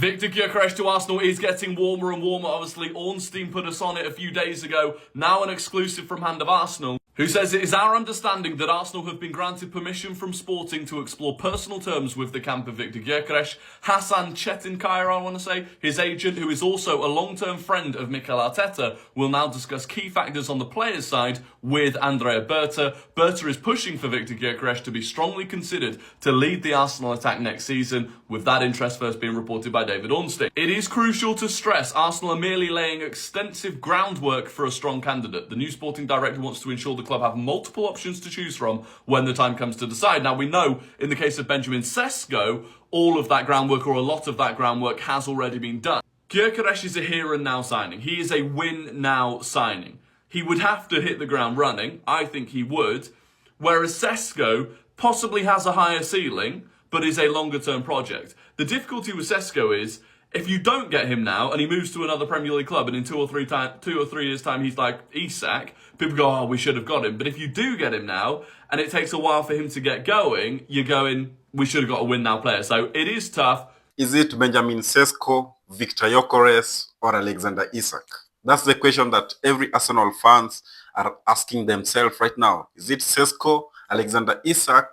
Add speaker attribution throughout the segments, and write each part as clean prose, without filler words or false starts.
Speaker 1: Viktor Gyokores to Arsenal is getting warmer and warmer. Obviously, Ornstein put us on it a few days ago. Now an exclusive from Hand of Arsenal, who says it is our understanding that Arsenal have been granted permission from Sporting to explore personal terms with the camp of Viktor Gyokores. Hasan Çetinkaya, I want to say, his agent, who is also a long-term friend of Mikel Arteta, will now discuss key factors on the players' side with Andrea Berta. Berta is pushing for Viktor Gyokores to be strongly considered to lead the Arsenal attack next season, with that interest first being reported by David Ornstein. It is crucial to stress Arsenal are merely laying extensive groundwork for a strong candidate. The new sporting director wants to ensure the club have multiple options to choose from when the time comes to decide. Now, we know in the case of Benjamin Sesko, all of that groundwork, or a lot of that groundwork, has already been done. Gyökeres is a here and now signing. He is a win now signing. He would have to hit the ground running. I think he would. Whereas Sesko possibly has a higher ceiling, but is a longer term project. The difficulty with Sesko is, if you don't get him now and he moves to another Premier League club and in 2 or 3 years' time he's like Isak, people go, oh, we should have got him. But if you do get him now and it takes a while for him to get going, you're going, we should have got a win now player. So it is tough.
Speaker 2: Is it Benjamin Sesko, Viktor Gyokores, or Alexander Isak? That's the question that every Arsenal fans are asking themselves right now. Is it Sesko, Alexander Isak,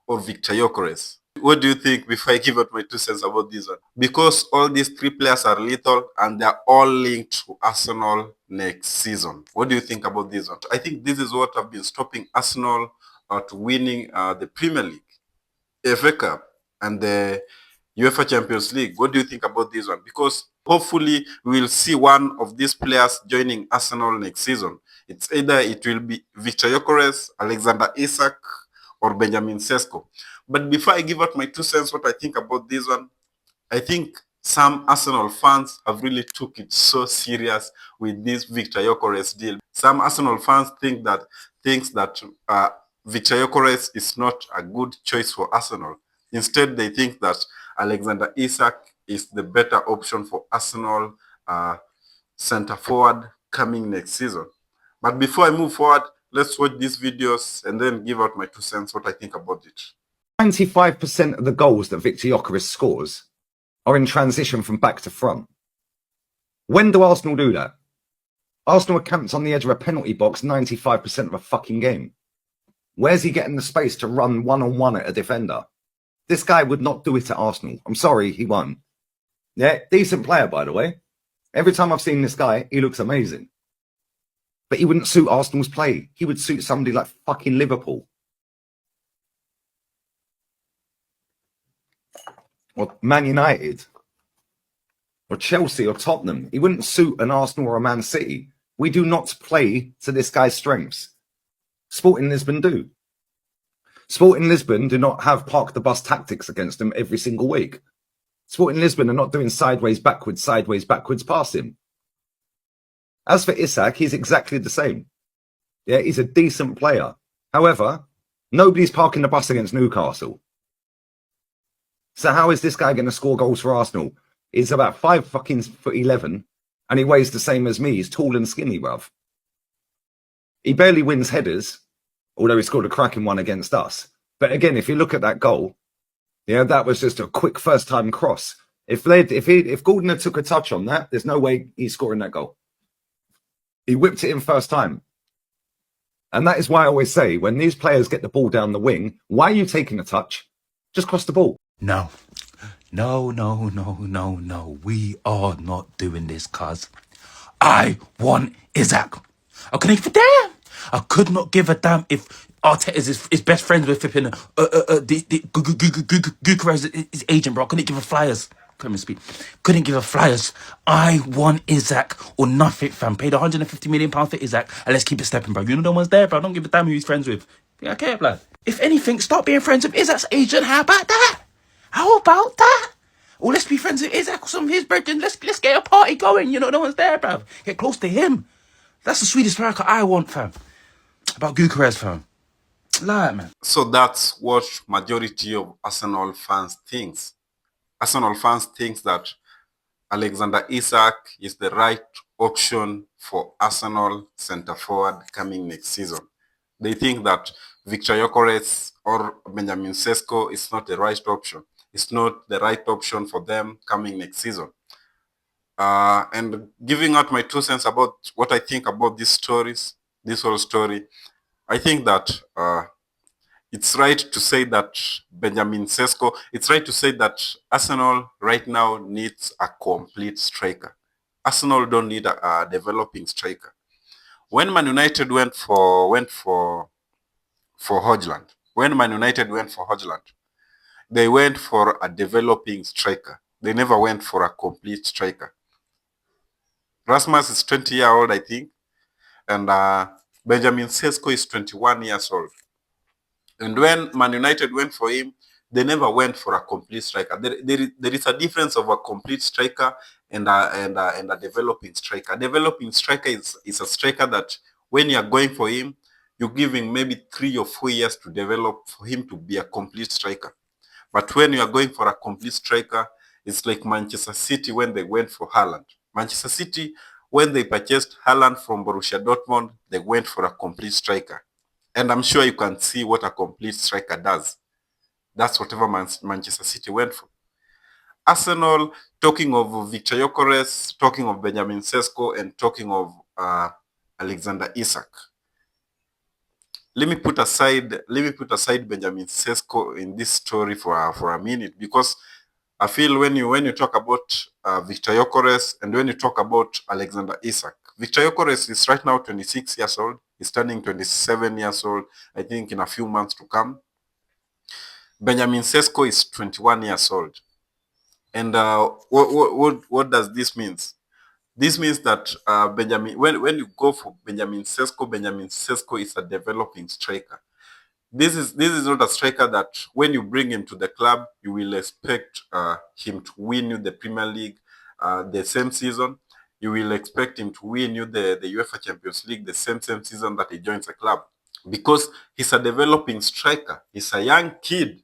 Speaker 2: or Viktor Gyokores? What do you think before I give out my 2 cents about this one? Because all these 3 players are lethal and they're all linked to Arsenal next season. What do you think about this one? I think this is what have been stopping Arsenal to winning the Premier League, FA Cup, and the UEFA Champions League. What do you think about this one? Because hopefully we will see one of these players joining Arsenal next season. It's either it will be Viktor Gyokores, Alexander Isak, or Benjamin Sesko. But before I give out my 2 cents what I think about this one, I think some Arsenal fans have really took it so serious with this Viktor Gyokores deal. Some Arsenal fans thinks that Viktor Gyokores is not a good choice for Arsenal. Instead, they think that Alexander Isak is the better option for Arsenal centre forward coming next season. But before I move forward, let's watch these videos and then give out my 2 cents what I think about it.
Speaker 3: 95% of the goals that Viktor Gyokores scores are in transition from back to front. When do Arsenal do that? Arsenal are camped on the edge of a penalty box 95% of a fucking game. Where's he getting the space to run one-on-one at a defender? This guy would not do it at Arsenal. I'm sorry, he won't. Yeah, decent player, by the way. Every time I've seen this guy, he looks amazing. But he wouldn't suit Arsenal's play. He would suit somebody like fucking Liverpool. Or Man United. Or Chelsea or Tottenham. He wouldn't suit an Arsenal or a Man City. We do not play to this guy's strengths. Sporting Lisbon do. Sporting Lisbon do not have park the bus tactics against them every single week. Sporting Lisbon are not doing sideways, backwards passing. As for Isak, he's exactly the same. Yeah, he's a decent player. However, nobody's parking the bus against Newcastle. So how is this guy going to score goals for Arsenal? He's about 5'11", and he weighs the same as me. He's tall and skinny, bruv. He barely wins headers, although he scored a cracking one against us. But again, if you look at that goal, yeah, that was just a quick first-time cross. If Gordon had took a touch on that, there's no way he's scoring that goal. He whipped it in first time. And that is why I always say, when these players get the ball down the wing, why are you taking a touch? Just cross the ball.
Speaker 4: No. We are not doing this, cuz I want Isak. I couldn't give a damn. I could not give a damn if Arteta is best friends with flipping Gyökeres, his agent, bro. I couldn't give a flyers. Couldn't give a flyers. I want Isak or nothing, fam. Paid £150 million for Isak, and let's keep it stepping, bro. You know no one's there, bro. I don't give a damn who he's friends with. Yeah, I care, blood. If anything, stop being friends with Isak's agent. How about that? Or let's be friends with Isak or some of his brethren. Let's get a party going. You know, no one's there, bruv. Get close to him. That's the sweetest striker I want, fam. About Gyökeres, fam. Lie, man.
Speaker 2: So that's what majority of Arsenal fans thinks. Arsenal fans think that Alexander Isak is the right option for Arsenal centre forward coming next season. They think that Viktor Gyokores or Benjamin Sesko is not the right option. is not the right option for them coming next season. And giving out my 2 cents about what I think about these stories, this whole story, I think that it's right to say that Benjamin Sesko, it's right to say that Arsenal right now needs a complete striker. Arsenal don't need a developing striker. When Man United went for Hojland, when Man United went for Hojland, they went for a developing striker. They never went for a complete striker. Rasmus is 20-year old, I think, and Benjamin Sesko is 21 years old. And when Man United went for him, they never went for a complete striker. There is a difference of a complete striker and a developing striker. A developing striker is a striker that when you are going for him, you're giving maybe 3 or 4 years to develop for him to be a complete striker. But when you are going for a complete striker, it's like Manchester City when they went for Haaland. Manchester City, when they purchased Haaland from Borussia Dortmund, they went for a complete striker. And I'm sure you can see what a complete striker does. That's whatever Manchester City went for. Arsenal, talking of Viktor Gyokores, talking of Benjamin Sesko, and talking of Alexander Isak. Let me put aside Benjamin Sesko in this story for a minute, because I feel when you talk about Viktor Gyokores and when you talk about Alexander Isak, Viktor Gyokores is right now 26 years old. He's turning 27 years old, I think, in a few months to come. Benjamin Sesko is 21 years old. And what does this mean? This means that when you go for Benjamin Sesko is a developing striker. This is not a striker that when you bring him to the club, you will expect him to win you the Premier League the same season. You will expect him to win you the UEFA Champions League the same season that he joins the club. Because he's a developing striker. He's a young kid.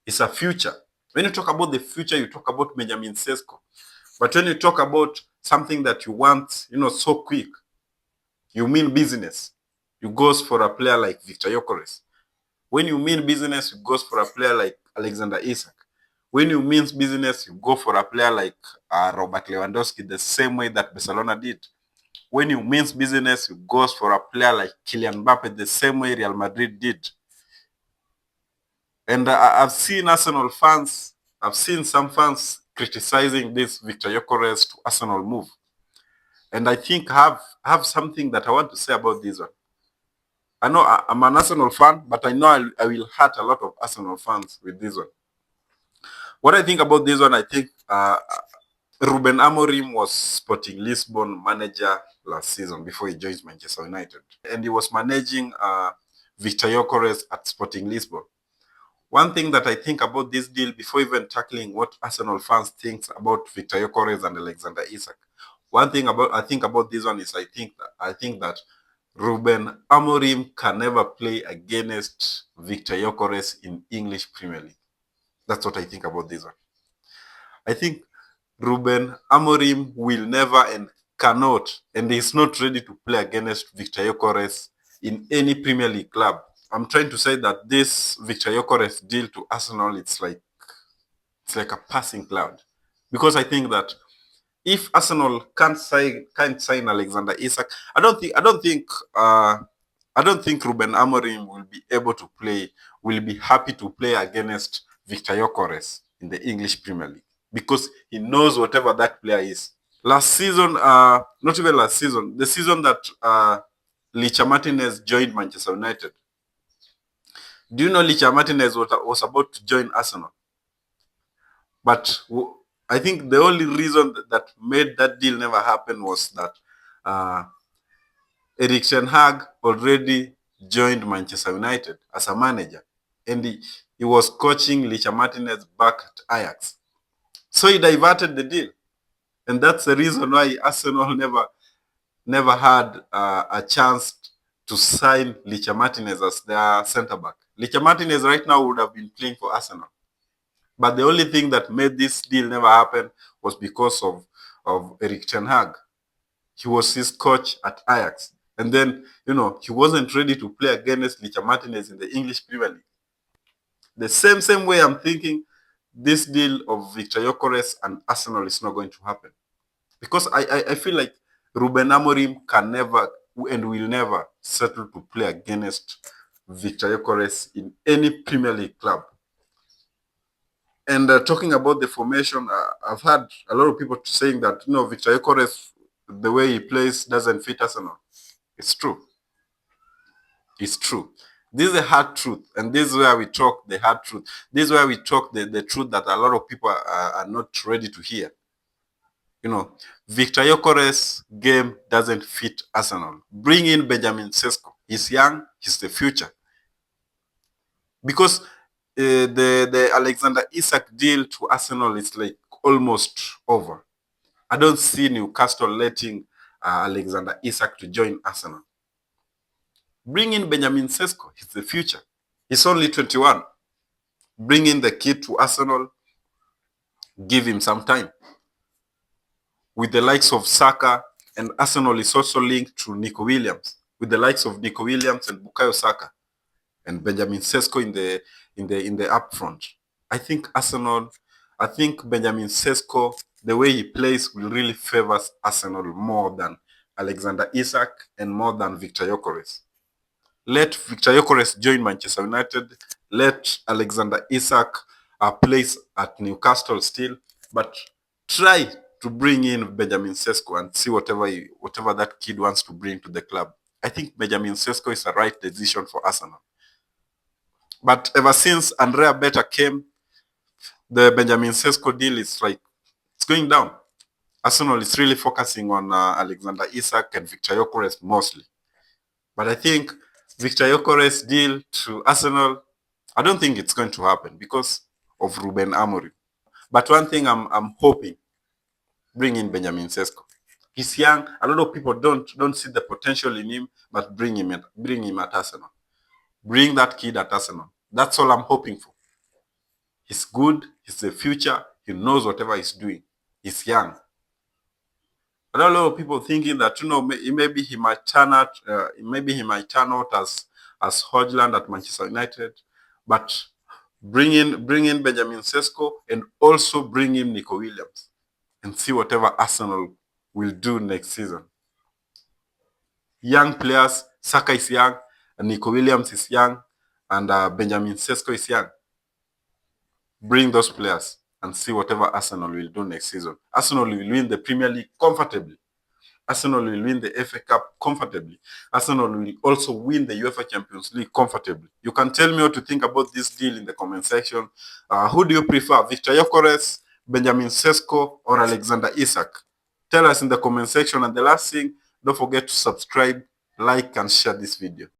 Speaker 2: He's a future. When you talk about the future, you talk about Benjamin Sesko. But when you talk about something that you want, so quick, you mean business. You go for a player like Viktor Gyokores. When you mean business, you go for a player like Alexander Isak. When you mean business, you go for a player like Robert Lewandowski, the same way that Barcelona did. When you mean business, you go for a player like Kylian Mbappe, the same way Real Madrid did. And I've seen Arsenal fans, I've seen some fans criticizing this Viktor Gyokores to Arsenal move. And I think I have something that I want to say about this one. I know I'm an Arsenal fan, but I know I will hurt a lot of Arsenal fans with this one. What I think about this one, I think Ruben Amorim was Sporting Lisbon manager last season before he joined Manchester United. And he was managing Viktor Gyokores at Sporting Lisbon. One thing that I think about this deal, before even tackling what Arsenal fans think about Viktor Gyokores and Alexander Isak, one thing I think about this one is I think that Ruben Amorim can never play against Viktor Gyokores in English Premier League. That's what I think about this one. I think Ruben Amorim will never and cannot, and is not ready to play against Viktor Gyokores in any Premier League club. I'm trying to say that this Viktor Gyokores deal to Arsenal, it's like a passing cloud. Because I think that if Arsenal can't sign Alexander Isak, I don't think Ruben Amorim will be happy to play against Viktor Gyokores in the English Premier League, because he knows whatever that player is. Last season, not even last season, the season that Licha Martinez joined Manchester United. Do you know Licha Martinez was about to join Arsenal? But I think the only reason that made that deal never happen was that Erik ten Hag already joined Manchester United as a manager, and he was coaching Licha Martinez back at Ajax. So he diverted the deal, and that's the reason why Arsenal never had a chance to sign Licha Martinez as their centre back. Licha Martinez right now would have been playing for Arsenal. But the only thing that made this deal never happen was because of Erik ten Hag. He was his coach at Ajax. And then, he wasn't ready to play against Licha Martinez in the English Premier League. The same way I'm thinking this deal of Viktor Gyokores and Arsenal is not going to happen. Because I feel like Ruben Amorim can never and will never settle to play against Viktor Gyokores in any Premier League club. And talking about the formation, I've had a lot of people saying that, Viktor Gyokores, the way he plays doesn't fit Arsenal. It's true. It's true. This is the hard truth, and this is where we talk the hard truth. This is where we talk the truth that a lot of people are not ready to hear. Viktor Gyokores' game doesn't fit Arsenal. Bring in Benjamin Sesko. He's young. He's the future. Because the Alexander Isak deal to Arsenal is like almost over. I don't see Newcastle letting Alexander Isak to join Arsenal. Bring in Benjamin Sesko. He's the future. He's only 21. Bring in the kid to Arsenal. Give him some time. With the likes of Saka, and Arsenal is also linked to Nico Williams. With the likes of Nico Williams and Bukayo Saka and Benjamin Sesko in the upfront. I think Benjamin Sesko, the way he plays, will really favor Arsenal more than Alexander Isak and more than Viktor Gyokores. Let Viktor Gyokores join Manchester United. Let Alexander Isak plays at Newcastle still, but try to bring in Benjamin Sesko and see whatever that kid wants to bring to the club. I think Benjamin Sesko is the right decision for Arsenal. But ever since Andrea Beta came, the Benjamin Sesko deal is it's going down. Arsenal is really focusing on Alexander Isak and Viktor Gyokores mostly. But I think Viktor Gyokores' deal to Arsenal, I don't think it's going to happen because of Ruben Amorim. But one thing I'm hoping, bring in Benjamin Sesko. He's young. A lot of people don't see the potential in him, but bring him at Arsenal. Bring that kid at Arsenal. That's all I'm hoping for. He's good. He's the future. He knows whatever he's doing. He's young. A lot of people thinking that maybe he might turn out as Højlund at Manchester United, but bring in Benjamin Sesko and also bring in Nico Williams and see whatever Arsenal will do next season. Young players, Saka is young, and Nico Williams is young, and Benjamin Sesko is young. Bring those players and see whatever Arsenal will do next season. Arsenal will win the Premier League comfortably. Arsenal will win the FA Cup comfortably. Arsenal will also win the UEFA Champions League comfortably. You can tell me what to think about this deal in the comment section. Who do you prefer, Viktor Gyokores, Benjamin Sesko, or Alexander Isak? Tell us in the comment section. And the last thing, don't forget to subscribe, like, and share this video.